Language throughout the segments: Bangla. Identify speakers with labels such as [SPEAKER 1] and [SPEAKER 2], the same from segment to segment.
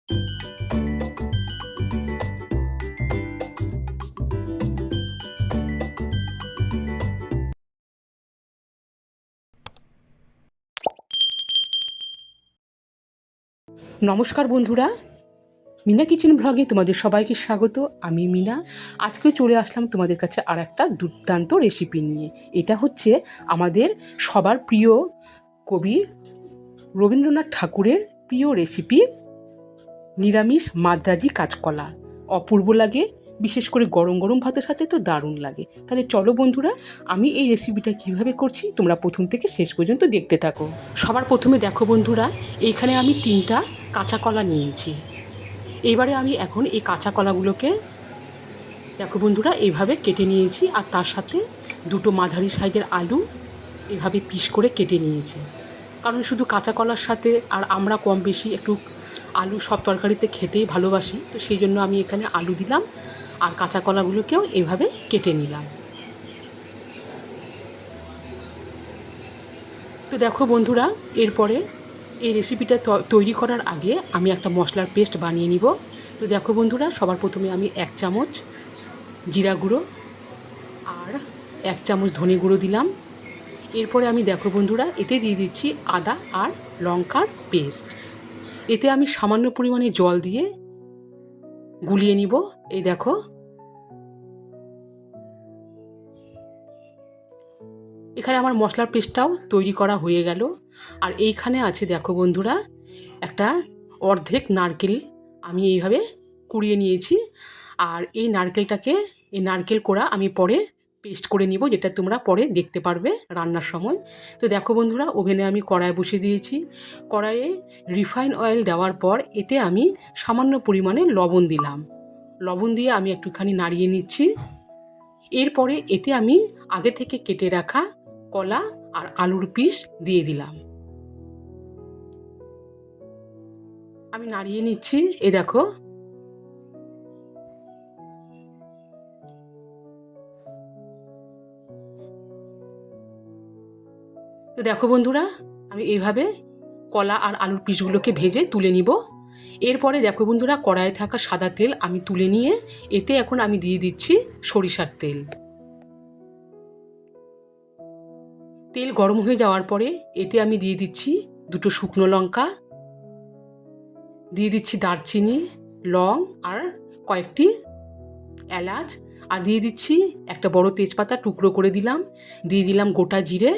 [SPEAKER 1] নমস্কার বন্ধুরা, মিনা কিচেন ব্লগে তোমাদের সবাইকে স্বাগত। আমি মিনা। আজকেও চলে আসলাম তোমাদের কাছে আর একটা দুর্দান্ত রেসিপি নিয়ে। এটা হচ্ছে আমাদের সবার প্রিয় কবি রবীন্দ্রনাথ ঠাকুরের প্রিয় রেসিপি, নিরামিষ মাদ্রাজি কাঁচকলা। অপূর্ব লাগে, বিশেষ করে গরম গরম ভাতের সাথে তো দারুণ লাগে। তাহলে চলো বন্ধুরা, আমি এই রেসিপিটা কিভাবে করছি তোমরা প্রথম থেকে শেষ পর্যন্ত দেখতে থাকো। সবার প্রথমে দেখো বন্ধুরা, এইখানে আমি 3টা কাঁচা কলা নিয়েছি। এবারে আমি এখন এই কাঁচা কলাগুলোকে দেখো বন্ধুরা এইভাবে কেটে নিয়েছি, আর তার সাথে 2টো মাঝারি সাইজের আলু এভাবে পিস করে কেটে নিয়েছি। কারণ শুধু কাঁচা কলার সাথে আর আমরা কম বেশি একটু আলু সব তরকারিতে খেতেই ভালোবাসি, তো সেই জন্য আমি এখানে আলু দিলাম আর কাঁচা কলাগুলোকেও এভাবে কেটে নিলাম। তো দেখো বন্ধুরা, এরপরে এই রেসিপিটা তৈরি করার আগে আমি একটা মশলার পেস্ট বানিয়ে নিব। তো দেখো বন্ধুরা, সবার প্রথমে আমি 1 চামচ জিরা গুঁড়ো আর 1 চামচ ধনে গুঁড়ো দিলাম। এরপরে আমি দেখো বন্ধুরা এতে দিয়ে দিচ্ছি আদা আর লঙ্কার পেস্ট। এতে আমি সামান্য পরিমাণে জল দিয়ে গুলিয়ে নিব। এই দেখো, এখানে আমার মশলার পেস্টটাও তৈরি করা হয়ে গেল। আর এইখানে আছে দেখো বন্ধুরা একটা অর্ধেক নারকেল আমি এইভাবে কুড়িয়ে নিয়েছি। আর এই নারকেল কোড়া আমি পরে পেস্ট করে নিব, যেটা তোমরা পরে দেখতে পারবে রান্নার সময়। তো দেখো বন্ধুরা, ওভেনে আমি কড়াই বসিয়ে দিয়েছি। কড়াইয়ে রিফাইন অয়েল দেওয়ার পর এতে আমি সামান্য পরিমাণে লবণ দিলাম। লবণ দিয়ে আমি একটুখানি নাড়িয়ে নিচ্ছি। এরপরে এতে আমি আগে থেকে কেটে রাখা কলা আর আলুর পিস দিয়ে দিলাম। আমি নাড়িয়ে নিচ্ছি। এ দেখো, তো দেখো বন্ধুরা আমি এইভাবে কলা আর আলুর পিসগুলোকে ভেজে তুলে নিব। এরপরে দেখো বন্ধুরা, কড়াইয়ে থাকা সাদা তেল আমি তুলে নিয়ে এতে এখন আমি দিয়ে দিচ্ছি সরিষার তেল। তেল গরম হয়ে যাওয়ার পরে এতে আমি দিয়ে দিচ্ছি 2টো শুকনো লঙ্কা, দিয়ে দিচ্ছি দারচিনি, লং আর কয়েকটি এলাচ, আর দিয়ে দিচ্ছি একটা বড় তেজপাতা টুকরো করে দিলাম, দিয়ে দিলাম গোটা জিরে,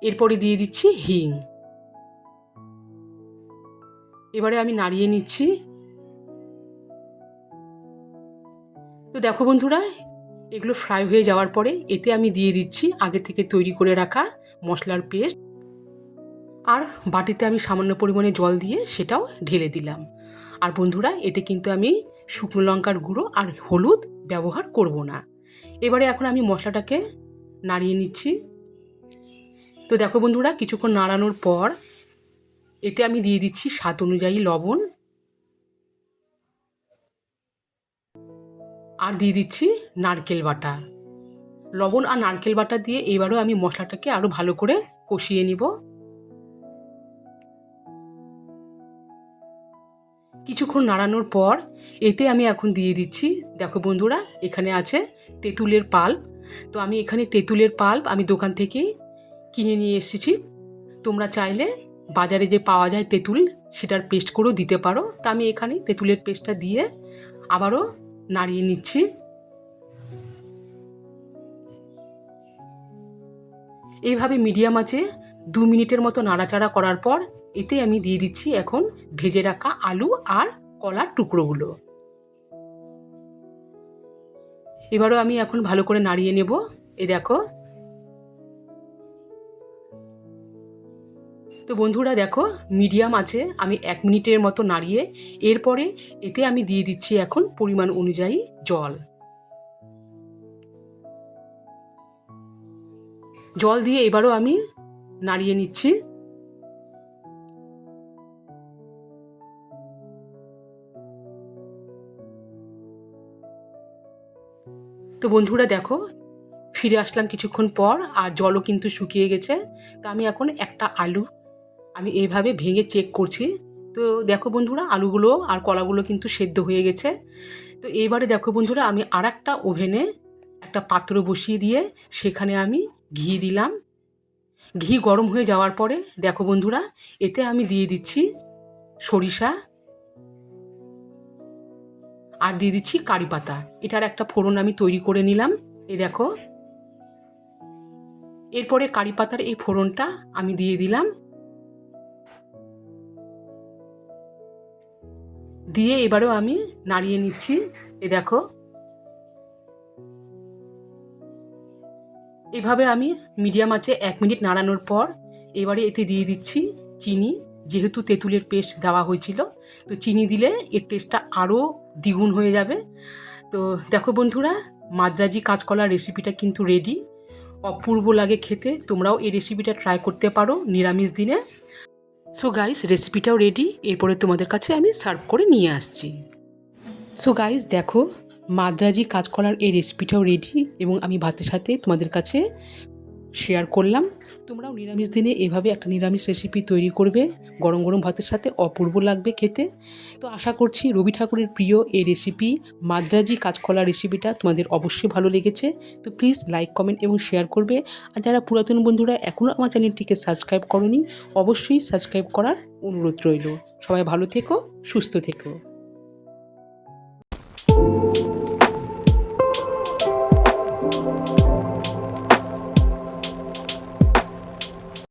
[SPEAKER 1] এরপরে দিয়ে দিচ্ছি হিং। এবারে আমি নাড়িয়ে নিচ্ছি। তো দেখো বন্ধুরা, এগুলো ফ্রাই হয়ে যাওয়ার পরে এতে আমি দিয়ে দিচ্ছি আগে থেকে তৈরি করে রাখা মশলার পেস্ট, আর বাটিতে আমি সামান্য পরিমাণে জল দিয়ে সেটাও ঢেলে দিলাম। আর বন্ধুরা, এতে কিন্তু আমি শুকনো লঙ্কার গুঁড়ো আর হলুদ ব্যবহার করব না। এবারে এখন আমি মশলাটাকে নাড়িয়ে নিচ্ছি। তো দেখো বন্ধুরা, কিছুক্ষণ নাড়ানোর পর এতে আমি দিয়ে দিচ্ছি স্বাদ অনুযায়ী লবণ, আর দিয়ে দিচ্ছি নারকেল বাটা। লবণ আর নারকেল বাটা দিয়ে এবারও আমি মশলাটাকে আরও ভালো করে কষিয়ে নিব। কিছুক্ষণ নাড়ানোর পর এতে আমি এখন দিয়ে দিচ্ছি, দেখো বন্ধুরা এখানে আছে তেঁতুলের পাল্প। তো আমি এখানে তেঁতুলের পাল্প আমি দোকান থেকে কিনে নিয়ে এসেছি। তোমরা চাইলে বাজারে যে পাওয়া যায় তেঁতুল, সেটার পেস্ট করেও দিতে পারো। তা আমি এখানে তেঁতুলের পেস্টটা দিয়ে আবারও নাড়িয়ে নিচ্ছি। এইভাবে মিডিয়াম আঁচে 2 মিনিটের মতো নাড়াচাড়া করার পর এতে আমি দিয়ে দিচ্ছি এখন ভেজে রাখা আলু আর কলার টুকরোগুলো। এবারও আমি এখন ভালো করে নাড়িয়ে নেব। এই দেখো, তো বন্ধুরা দেখো মিডিয়াম আছে আমি 1 মিনিটের মতো নাড়িয়ে এরপরে এতে আমি দিয়ে দিচ্ছি এখন পরিমাণ অনুযায়ী জল। জল দিয়ে এবারও আমি নাড়িয়ে নিচ্ছি। তো বন্ধুরা দেখো, ফিরে আসলাম কিছুক্ষণ পর, আর জলও কিন্তু শুকিয়ে গেছে। তো আমি এখন একটা আলু আমি এইভাবে ভেঙে চেক করছি। তো দেখো বন্ধুরা, আলুগুলো আর কলাগুলো কিন্তু সেদ্ধ হয়ে গেছে। তো এইবারে দেখো বন্ধুরা, আমি আর একটা ওভেনে একটা পাত্র বসিয়ে দিয়ে সেখানে আমি ঘি দিলাম। ঘি গরম হয়ে যাওয়ার পরে দেখো বন্ধুরা, এতে আমি দিয়ে দিচ্ছি সরিষা আর দিয়ে দিচ্ছি কারি পাতা। এটার একটা ফোড়ন আমি তৈরি করে নিলাম। এই দেখো, এরপরে কারি পাতার এই ফোড়নটা আমি দিয়ে দিলাম। দিয়ে এবারেও আমি নাড়িয়ে নিচ্ছি। এ দেখো, এভাবে আমি মিডিয়াম আঁচে 1 মিনিট নাড়ানোর পর এবারে এতে দিয়ে দিচ্ছি চিনি। যেহেতু তেঁতুলের পেস্ট দেওয়া হয়েছিল, তো চিনি দিলে এর টেস্টটা আরও দ্বিগুণ হয়ে যাবে। তো দেখো বন্ধুরা, মাদ্রাজি কাঁচকলার রেসিপিটা কিন্তু রেডি। অপূর্ব লাগে খেতে। তোমরাও এই রেসিপিটা ট্রাই করতে পারো নিরামিষ দিনে। সো গাইস, রেসিপিটাও রেডি। এরপরে তোমাদের কাছে আমি সার্ভ করে নিয়ে আসছি। সো গাইস দেখো, মাদ্রাজি কাঁচকলার এই রেসিপিটাও রেডি এবং আমি ভাতের সাথে তোমাদের কাছে শেয়ার করলাম। তোমরাও নিরামিষ দিনে এভাবে একটা নিরামিষ রেসিপি তৈরি করবে, গরম গরম ভাতের সাথে অপূর্ব লাগবে খেতে। তো আশা করছি রবি ঠাকুরের প্রিয় এই রেসিপি মাদ্রাজি কাঁচকলা রেসিপিটা তোমাদের অবশ্যই ভালো লেগেছে। তো প্লিজ লাইক, কমেন্ট এবং শেয়ার করবে। আর যারা পুরাতন বন্ধুরা এখনও আমার চ্যানেলটিকে সাবস্ক্রাইব করোনি, অবশ্যই সাবস্ক্রাইব করার অনুরোধ রইল। সবাই ভালো থেকো, সুস্থ থেকো।